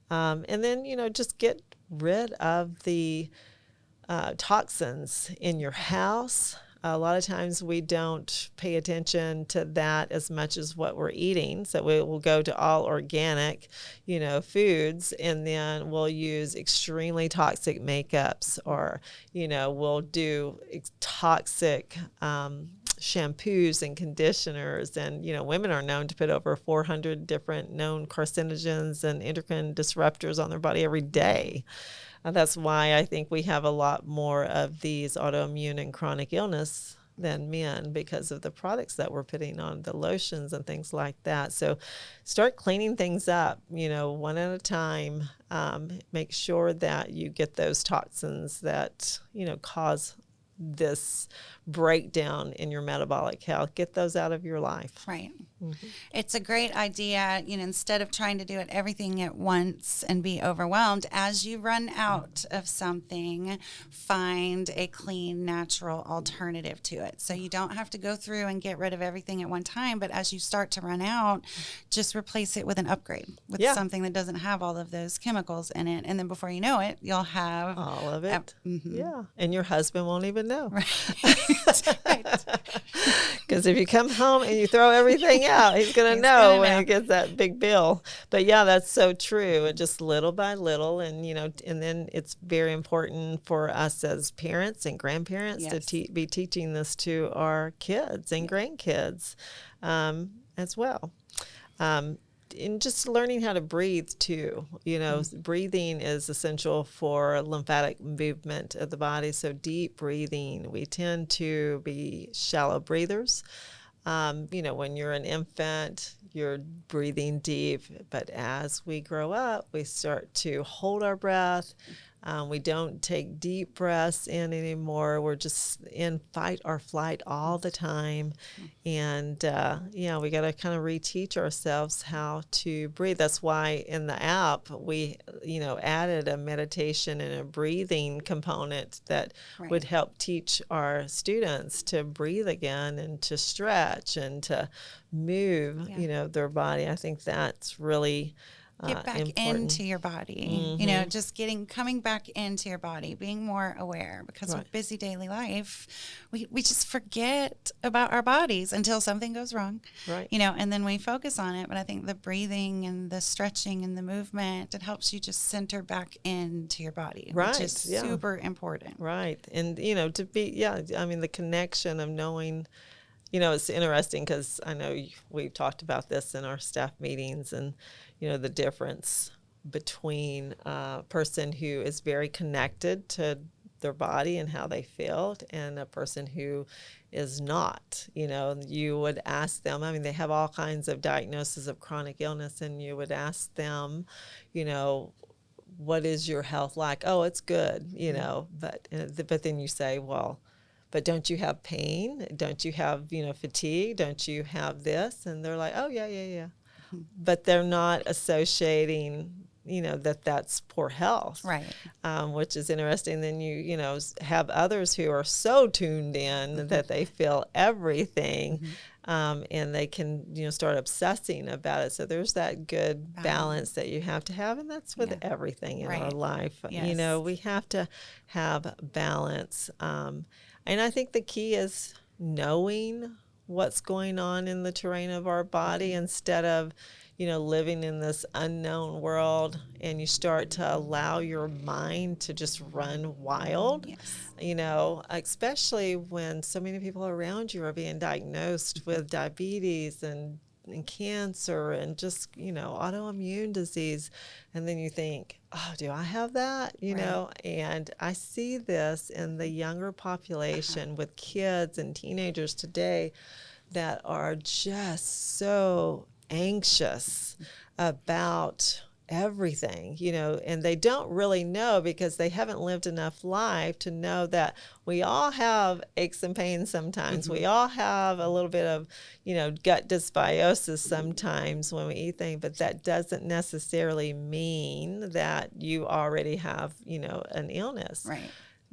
And then just get rid of the toxins in your house. A lot of times we don't pay attention to that as much as what we're eating. So we will go to all organic, foods, and then we'll use extremely toxic makeups, or, we'll do toxic shampoos and conditioners. And, women are known to put over 400 different known carcinogens and endocrine disruptors on their body every day. That's why I think we have a lot more of these autoimmune and chronic illness than men, because of the products that we're putting on, the lotions and things like that. So start cleaning things up, one at a time. Make sure that you get those toxins that, cause this breakdown in your metabolic health. Get those out of your life. Right. Mm-hmm. It's a great idea, instead of trying to do it everything at once and be overwhelmed, as you run out of something, find a clean, natural alternative to it. So you don't have to go through and get rid of everything at one time, but as you start to run out, just replace it with an upgrade, with something that doesn't have all of those chemicals in it. And then before you know it, you'll have all of it. Yeah. And your husband won't even know. Right. Because if you come home and you throw everything out, he's going to know when he gets that big bill. But yeah, that's so true. And just little by little. And, and then it's very important for us as parents and grandparents to be teaching this to our kids and grandkids as well. And just learning how to breathe too. Breathing is essential for lymphatic movement of the body. So deep breathing. We tend to be shallow breathers. When you're an infant, you're breathing deep. But as we grow up, we start to hold our breath. We don't take deep breaths in anymore. We're just in fight or flight all the time. And, we got to kind of reteach ourselves how to breathe. That's why in the app, we, added a meditation and a breathing component that would help teach our students to breathe again and to stretch and to move, their body. I think that's really get back important. into your body, you know, just coming back into your body, being more aware, because with busy daily life, we just forget about our bodies until something goes wrong, Right. you know, and then we focus on it. But I think the breathing and the stretching and the movement, it helps you just center back into your body, which is super important. Right. And, you know, I mean, the connection of knowing, you know, it's interesting because I know we've talked about this in our staff meetings, and, you know, the difference between a person who is very connected to their body and how they feel and a person who is not. You know, you would ask them, I mean, they have all kinds of diagnoses of chronic illness, and you would ask them, you know, what is your health like? Oh, it's good, you know, but then you say, well, but don't you have pain? Don't you have, you know, fatigue? Don't you have this? And they're like, oh, yeah. But they're not associating, you know, that's poor health. Right. Which is interesting. Then you know, have others who are so tuned in that they feel everything, and they can, you know, start obsessing about it. So there's that good balance that you have to have, and that's with everything in our life. Yes. You know, we have to have balance. And I think the key is knowing what's going on in the terrain of our body instead of, you know, living in this unknown world, and you start to allow your mind to just run wild. Yes. You know, especially when so many people around you are being diagnosed with diabetes and cancer and just, you know, autoimmune disease. And then you think, oh, do I have that? You know, and I see this in the younger population with kids and teenagers today that are just so anxious about everything, you know, and they don't really know because they haven't lived enough life to know that we all have aches and pains sometimes. We all have a little bit of, you know, gut dysbiosis sometimes when we eat things, but that doesn't necessarily mean that you already have, you know, an illness. Right.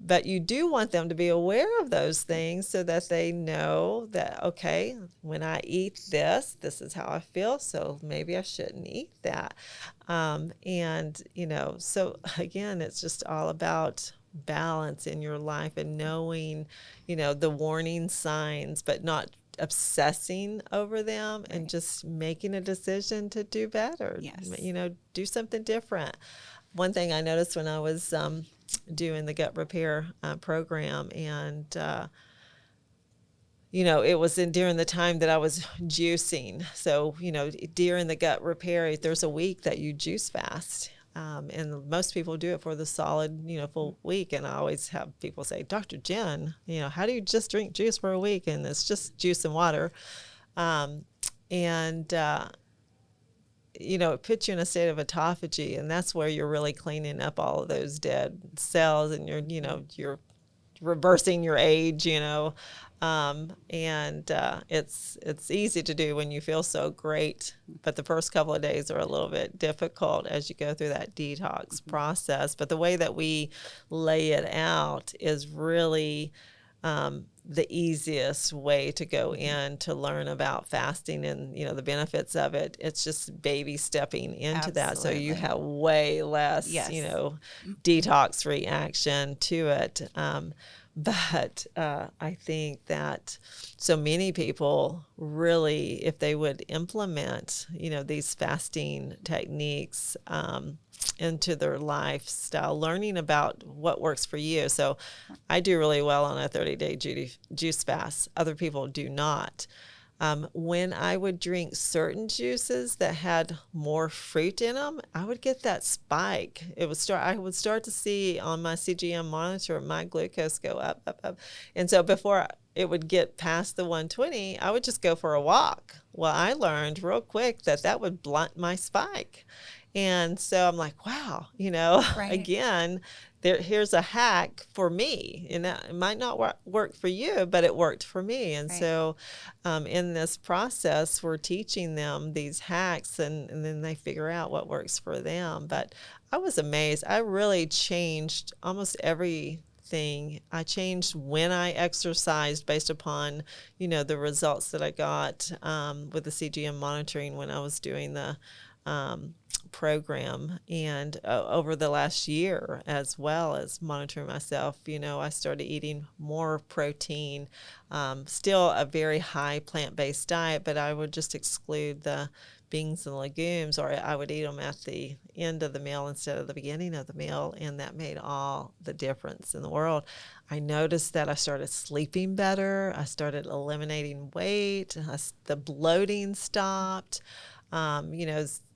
But you do want them to be aware of those things so that they know that, okay, when I eat this, this is how I feel, so maybe I shouldn't eat that. And, you know, so again, it's just all about balance in your life and knowing, you know, the warning signs, but not obsessing over them and just making a decision to do better. Yes. You know, do something different. One thing I noticed when I was doing the gut repair program, and you know, it was during the time that I was juicing. So, you know, during the gut repair, there's a week that you juice fast. And most people do it for the solid, you know, full week. And I always have people say, Dr. Jen, you know, how do you just drink juice for a week? And it's just juice and water. You know, it puts you in a state of autophagy, and that's where you're really cleaning up all of those dead cells, and you're reversing your age, you know. It's easy to do when you feel so great, but the first couple of days are a little bit difficult as you go through that detox process. But the way that we lay it out is really the easiest way to go in to learn about fasting and, you know, the benefits of it. It's just baby stepping into that. So you have way less, you know, detox reaction to it. But I think that so many people really, if they would implement, you know, these fasting techniques into their lifestyle, learning about what works for you. So I do really well on a 30-day juice fast. Other people do not. When I would drink certain juices that had more fruit in them, I would get that spike. I would start to see on my CGM monitor my glucose go up. And so before it would get past the 120, I would just go for a walk. Well, I learned real quick that would blunt my spike. And so I'm like, wow, you know, again, here's a hack for me. And it might not work for you, but it worked for me. And so in this process, we're teaching them these hacks, and then they figure out what works for them. But I was amazed. I really changed almost everything. I changed when I exercised based upon, you know, the results that I got with the CGM monitoring when I was doing the program, and over the last year, as well as monitoring myself, I started eating more protein, still a very high plant-based diet, but I would just exclude the beans and legumes, or I would eat them at the end of the meal instead of the beginning of the meal, and that made all the difference in the world. I noticed that I started sleeping better. I started eliminating weight. The bloating stopped.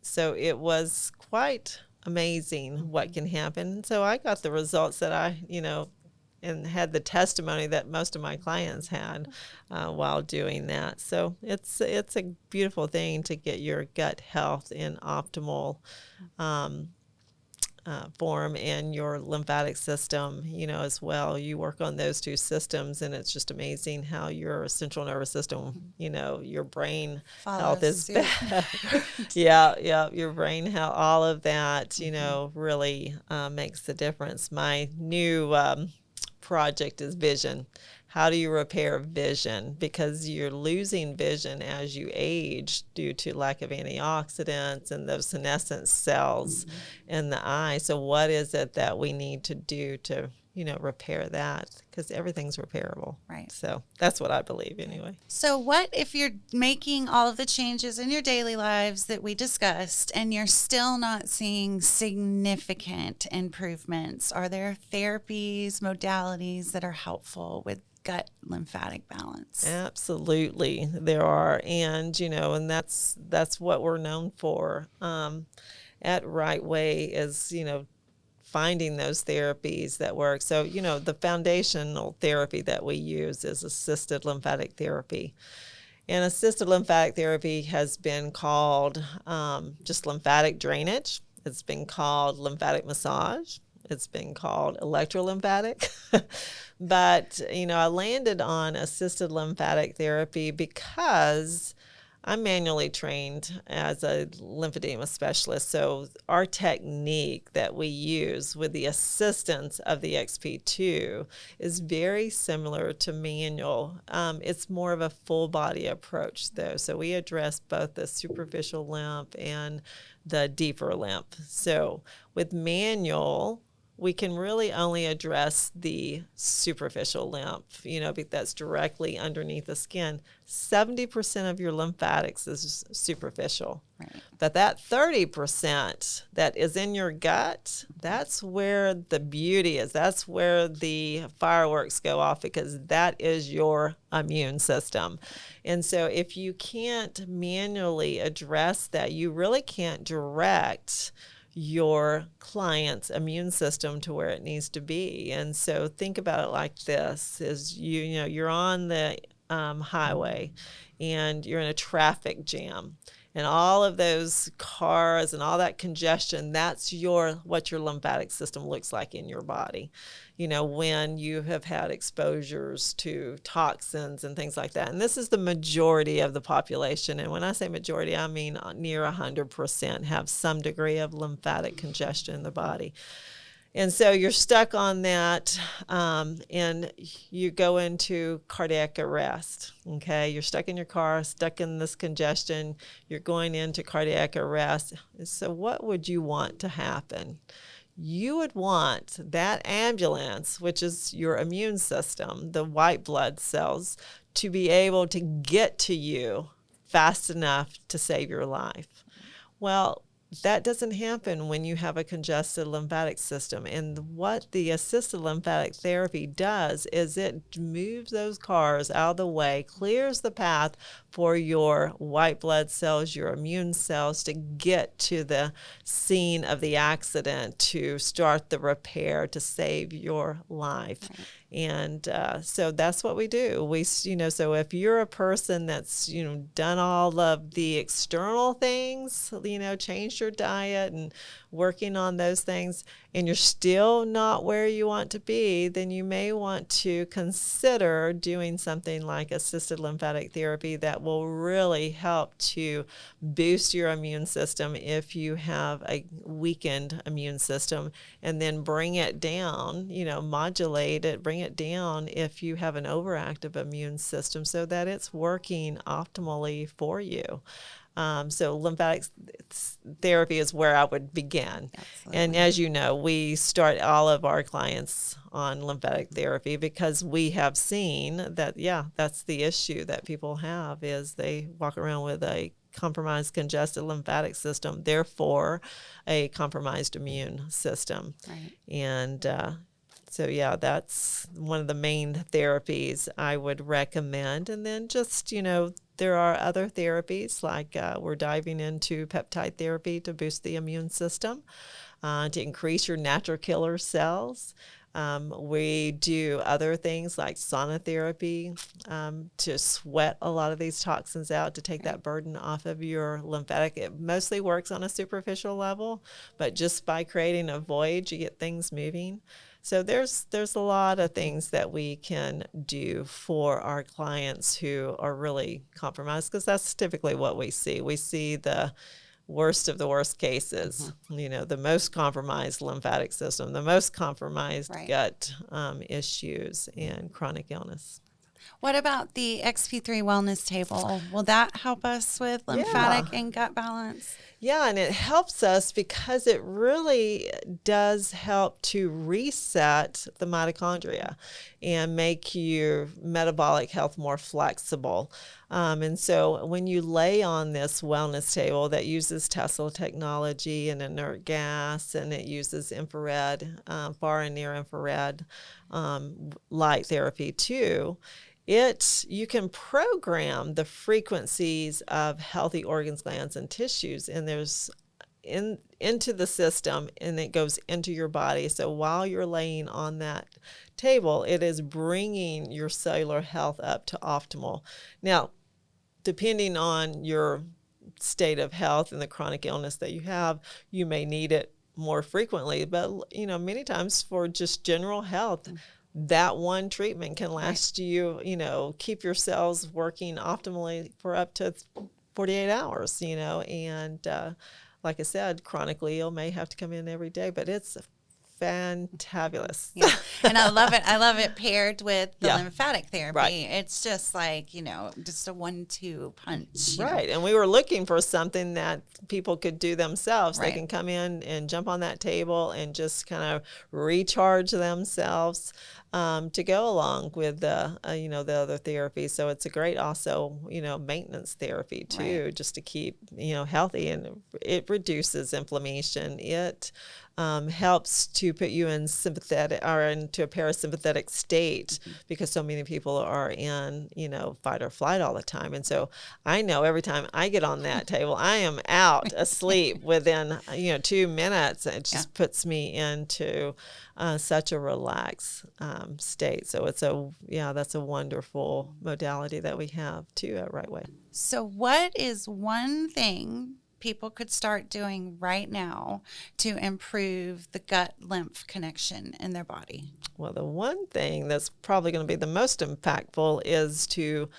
So it was quite amazing what can happen. So I got the results that and had the testimony that most of my clients had while doing that. So it's a beautiful thing to get your gut health in optimal form, and your lymphatic system, as well. You work on those two systems, and it's just amazing how your central nervous system, your brain health is better. Yeah, your brain health, all of that, really makes the difference. My new project is vision. How do you repair vision? Because you're losing vision as you age due to lack of antioxidants and those senescent cells in the eye. So what is it that we need to do to, repair that? Because everything's repairable. Right. So that's what I believe anyway. So what if you're making all of the changes in your daily lives that we discussed and you're still not seeing significant improvements? Are there therapies, modalities that are helpful with gut lymphatic balance? Absolutely, there are, and and that's what we're known for at Right Way is finding those therapies that work. So the foundational therapy that we use is assisted lymphatic therapy. And assisted lymphatic therapy has been called just lymphatic drainage. It's been called lymphatic massage. It's been called electrolymphatic. But, I landed on assisted lymphatic therapy because I'm manually trained as a lymphedema specialist. So our technique that we use with the assistance of the XP2 is very similar to manual. It's more of a full body approach, though. So we address both the superficial lymph and the deeper lymph. So with manual, we can really only address the superficial lymph, that's directly underneath the skin. 70% of your lymphatics is superficial. Right. But that 30% that is in your gut, that's where the beauty is. That's where the fireworks go off, because that is your immune system. And so if you can't manually address that, you really can't direct your client's immune system to where it needs to be. And so think about it like this: is you're on the highway and you're in a traffic jam, and all of those cars and all that congestion, that's what your lymphatic system looks like in your body, when you have had exposures to toxins and things like that. And this is the majority of the population. And when I say majority, I mean near 100% have some degree of lymphatic congestion in the body. And so you're stuck on that, and you go into cardiac arrest, okay? You're stuck in your car, stuck in this congestion. You're going into cardiac arrest. So what would you want to happen? You would want that ambulance, which is your immune system, the white blood cells, to be able to get to you fast enough to save your life. Well, that doesn't happen when you have a congested lymphatic system. And what the assisted lymphatic therapy does is it moves those cars out of the way, clears the path for your white blood cells, your immune cells, to get to the scene of the accident, to start the repair, to save your life. Right. And so that's what we do. So if you're a person that's, done all of the external things, changed your diet and working on those things, and you're still not where you want to be, then you may want to consider doing something like assisted lymphatic therapy that will really help to boost your immune system if you have a weakened immune system, and then bring it down, modulate it, bring it down if you have an overactive immune system, so that it's working optimally for you. So lymphatic therapy is where I would begin. Absolutely. And as you know, we start all of our clients on lymphatic therapy because we have seen that, that's the issue that people have is they walk around with a compromised congested lymphatic system, therefore a compromised immune system. Right. And so, that's one of the main therapies I would recommend. And then just, there are other therapies like we're diving into peptide therapy to boost the immune system, to increase your natural killer cells. We do other things like sauna therapy to sweat a lot of these toxins out, to take that burden off of your lymphatic. It mostly works on a superficial level, but just by creating a void, you get things moving. So there's a lot of things that we can do for our clients who are really compromised, because that's typically what we see. We see the worst of the worst cases, the most compromised lymphatic system, the most compromised gut issues, and chronic illness. What about the XP3 wellness table? Will that help us with lymphatic and gut balance? Yeah, and it helps us because it really does help to reset the mitochondria and make your metabolic health more flexible. And so when you lay on this wellness table that uses Tesla technology and inert gas, and it uses infrared, far and near infrared light therapy too, you can program the frequencies of healthy organs, glands, and tissues, and there's into the system, and it goes into your body. So while you're laying on that table, it is bringing your cellular health up to optimal. Now, depending on your state of health and the chronic illness that you have, you may need it more frequently, but many times for just general health, that one treatment can last you, keep your cells working optimally for up to 48 hours, and like I said, chronically ill may have to come in every day, but it's fantabulous. Yeah. And I love it. I love it paired with the lymphatic therapy. Right. It's just like, just a 1-2 punch. Right. And we were looking for something that people could do themselves. Right. They can come in and jump on that table and just kind of recharge themselves to go along with the other therapy. So it's a great also, maintenance therapy too, just to keep, healthy, and it reduces inflammation. It helps to put you in sympathetic or into a parasympathetic state, because so many people are in, fight or flight all the time. And so I know every time I get on that table, I am out asleep within, 2 minutes. It just puts me into such a relaxed state. So that's a wonderful modality that we have too at Right Way. So what is one thing people could start doing right now to improve the gut lymph connection in their body? Well, the one thing that's probably going to be the most impactful is to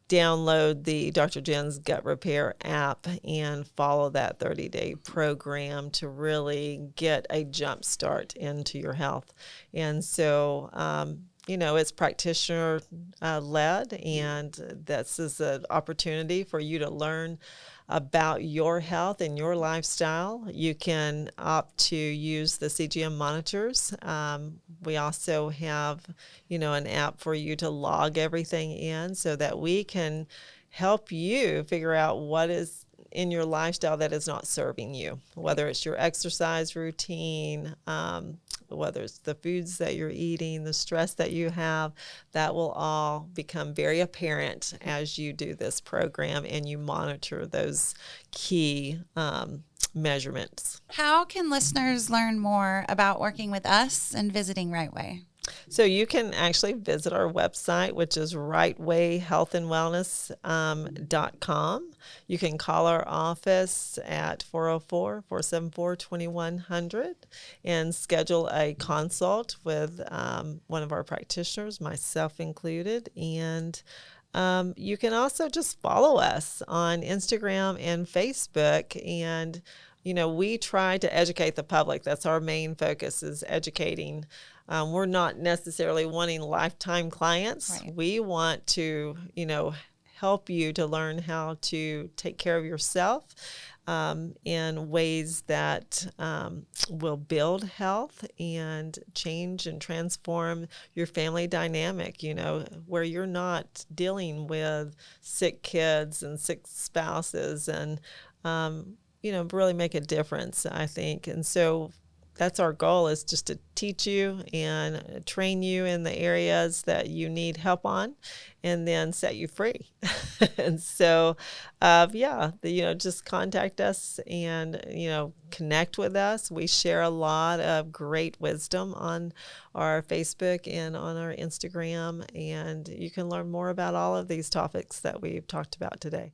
download the Dr. Jen's Gut Repair app and follow that 30-day program to really get a jump start into your health. And so, it's practitioner led, and this is an opportunity for you to learn about your health and your lifestyle. You can opt to use the CGM monitors. We also have, an app for you to log everything in so that we can help you figure out what is in your lifestyle that is not serving you, whether it's your exercise routine, whether it's the foods that you're eating, the stress that you have. That will all become very apparent as you do this program and you monitor those key measurements. How can listeners learn more about working with us and visiting Right Way? So you can actually visit our website, which is rightwayhealthandwellness.com. You can call our office at 404-474-2100 and schedule a consult with one of our practitioners, myself included. And you can also just follow us on Instagram and Facebook. And, we try to educate the public. That's our main focus, is educating. We're not necessarily wanting lifetime clients. Right. We want to, help you to learn how to take care of yourself in ways that will build health and change and transform your family dynamic, where you're not dealing with sick kids and sick spouses and, really make a difference, I think. And so that's our goal, is just to teach you and train you in the areas that you need help on, and then set you free. And so, just contact us and, connect with us. We share a lot of great wisdom on our Facebook and on our Instagram, and you can learn more about all of these topics that we've talked about today.